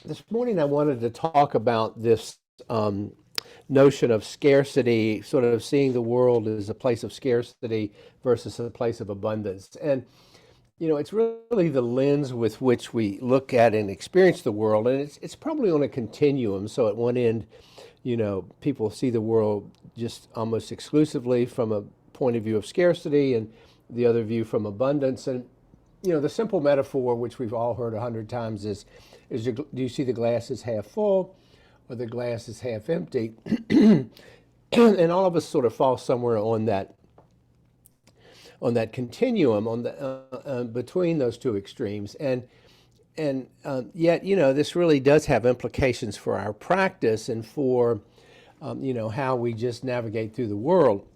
This morning I wanted to talk about this notion of scarcity, sort of seeing the world as a place of scarcity versus a place of abundance. And, it's really the lens with which we look at and experience the world. And it's probably on a continuum. So at one end, people see the world just almost exclusively from a point of view of scarcity and the other view from abundance. And the simple metaphor, which we've all heard 100 times, do you see the glass is half full or the glass is half empty? And all of us sort of fall somewhere on that continuum, between those two extremes. And yet, this really does have implications for our practice and for, how we just navigate through the world.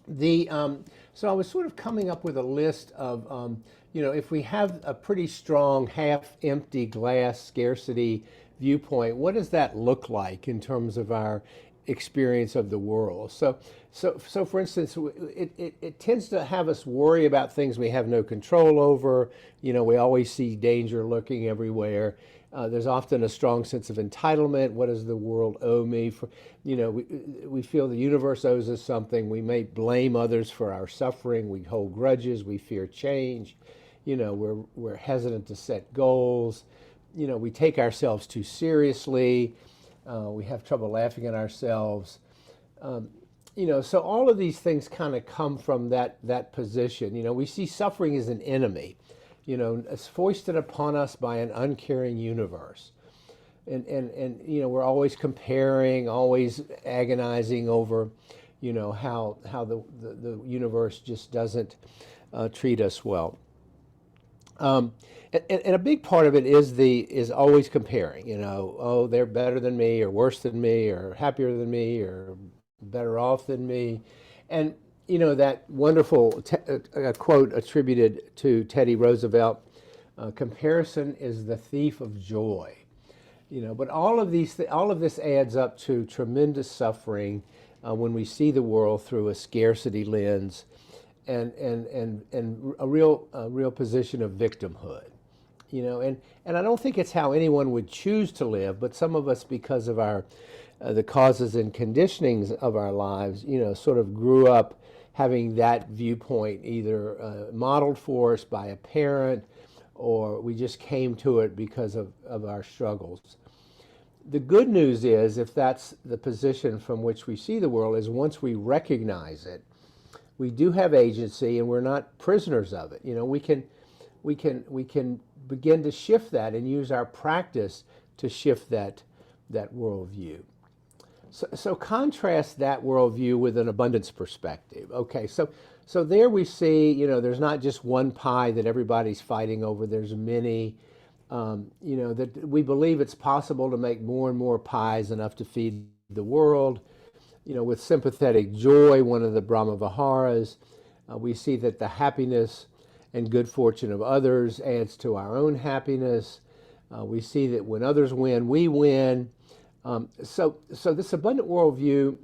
So I was sort of coming up with a list of, if we have a pretty strong half-empty glass scarcity viewpoint, what does that look like in terms of our experience of the world? So for instance, it tends to have us worry about things we have no control over. We always see danger lurking everywhere. There's often a strong sense of entitlement. What does the world owe me? We feel the universe owes us something. We may blame others for our suffering. We hold grudges. We fear change. We're hesitant to set goals. We take ourselves too seriously. We have trouble laughing at ourselves. So all of these things kind of come from that position. We see suffering as an enemy. It's foisted upon us by an uncaring universe. And we're always comparing, always agonizing over, how the universe just doesn't treat us well. And a big part of it is always comparing, oh, they're better than me or worse than me or happier than me or better off than me. And that wonderful quote attributed to Teddy Roosevelt, comparison is the thief of joy. But all of this adds up to tremendous suffering when we see the world through a scarcity lens and a real position of victimhood. And I don't think it's how anyone would choose to live, but some of us, because of the causes and conditionings of our lives, sort of grew up having that viewpoint either modeled for us by a parent, or we just came to it because of our struggles. The good news is, if that's the position from which we see the world, is once we recognize it, we do have agency and we're not prisoners of it. We can begin to shift that and use our practice to shift that worldview. So contrast that worldview with an abundance perspective. Okay, so there we see, there's not just one pie that everybody's fighting over. There's many. That we believe it's possible to make more and more pies, enough to feed the world. With sympathetic joy, one of the Brahma Viharas, we see that the happiness and good fortune of others adds to our own happiness. We see that when others win, we win. So this abundant worldview,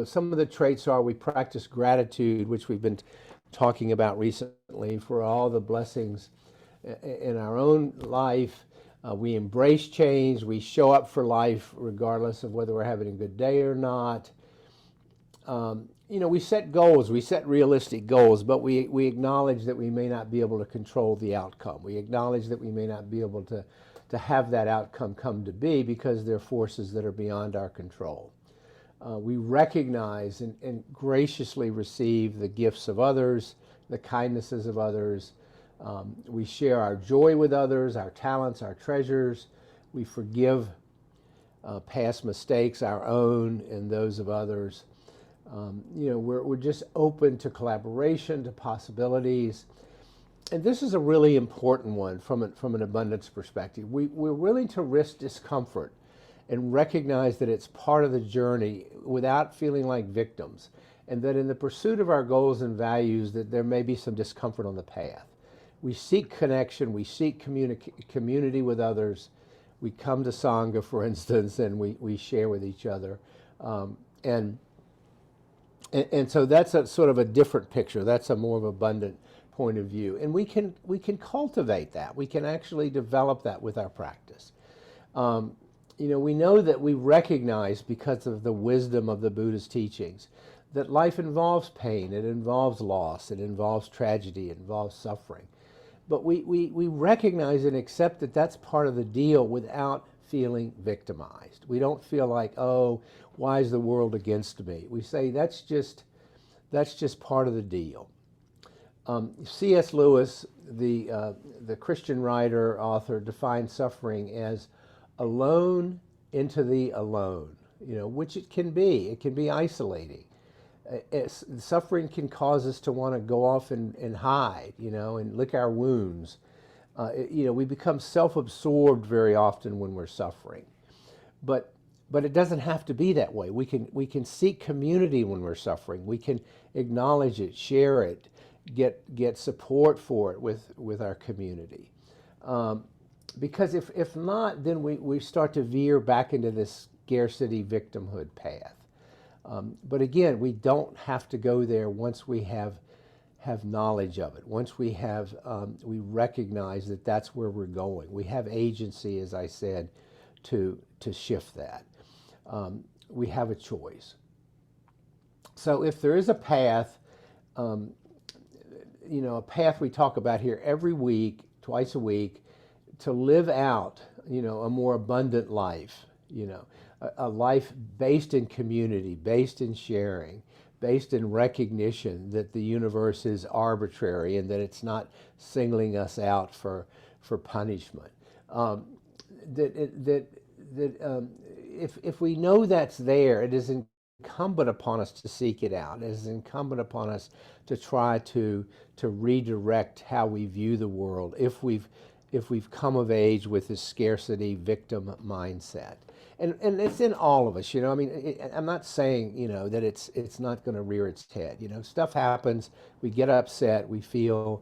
some of the traits are: we practice gratitude, which we've been talking about recently, for all the blessings in our own life. We embrace change. We show up for life regardless of whether we're having a good day or not. We set goals. We set realistic goals, but we acknowledge that we may not be able to control the outcome. We acknowledge that we may not be able to have that outcome come to be because there are forces that are beyond our control. We recognize and graciously receive the gifts of others, the kindnesses of others. We share our joy with others, our talents, our treasures. We forgive past mistakes, our own and those of others. We're just open to collaboration, to possibilities. And this is a really important one from an abundance perspective. We're willing to risk discomfort and recognize that it's part of the journey without feeling like victims, and that in the pursuit of our goals and values that there may be some discomfort on the path. We seek connection, we seek community with others. We come to Sangha, for instance, and we share with each other. And so that's a sort of a different picture. That's a more of abundant point of view. And we can cultivate that. We can actually develop that with our practice. Um, we know that we recognize, because of the wisdom of the Buddha's teachings, that life involves pain, it involves loss, it involves tragedy, it involves suffering. But we recognize and accept that that's part of the deal without feeling victimized. We don't feel like, oh, why is the world against me? We say that's just part of the deal. C.S. Lewis, the Christian writer, author, defined suffering as alone into the alone, which it can be. It can be isolating. Suffering can cause us to want to go off and hide, and lick our wounds. We become self-absorbed very often when we're suffering. But it doesn't have to be that way. We can seek community when we're suffering. We can acknowledge it, share it, get support for it with our community. Because if not, then we start to veer back into this scarcity victimhood path. But again, we don't have to go there once we have knowledge of it. Once we recognize that that's where we're going. We have agency, as I said, to shift that. We have a choice. So if there is a path, a path we talk about here every week, twice a week, to live out, a more abundant life, a life based in community, based in sharing, based in recognition that the universe is arbitrary and that it's not singling us out for punishment. If we know that's there, it is incumbent upon us to seek it out. It is incumbent upon us to try to redirect how we view the world if we've come of age with this scarcity victim mindset. And it's in all of us, I'm not saying, that it's not going to rear its head. Stuff happens, we get upset, we feel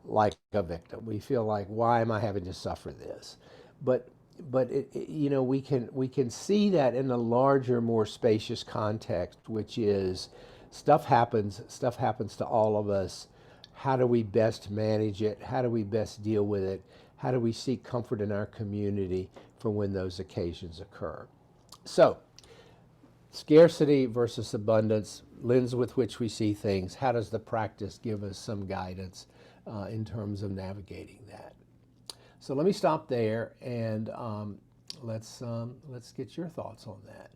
like a victim. We feel like, why am I having to suffer this? But we can see that in a larger, more spacious context, which is stuff happens to all of us. How do we best manage it? How do we best deal with it? How do we seek comfort in our community for when those occasions occur? So, scarcity versus abundance, lens with which we see things. How does the practice give us some guidance in terms of navigating that? So let me stop there, and let's get your thoughts on that.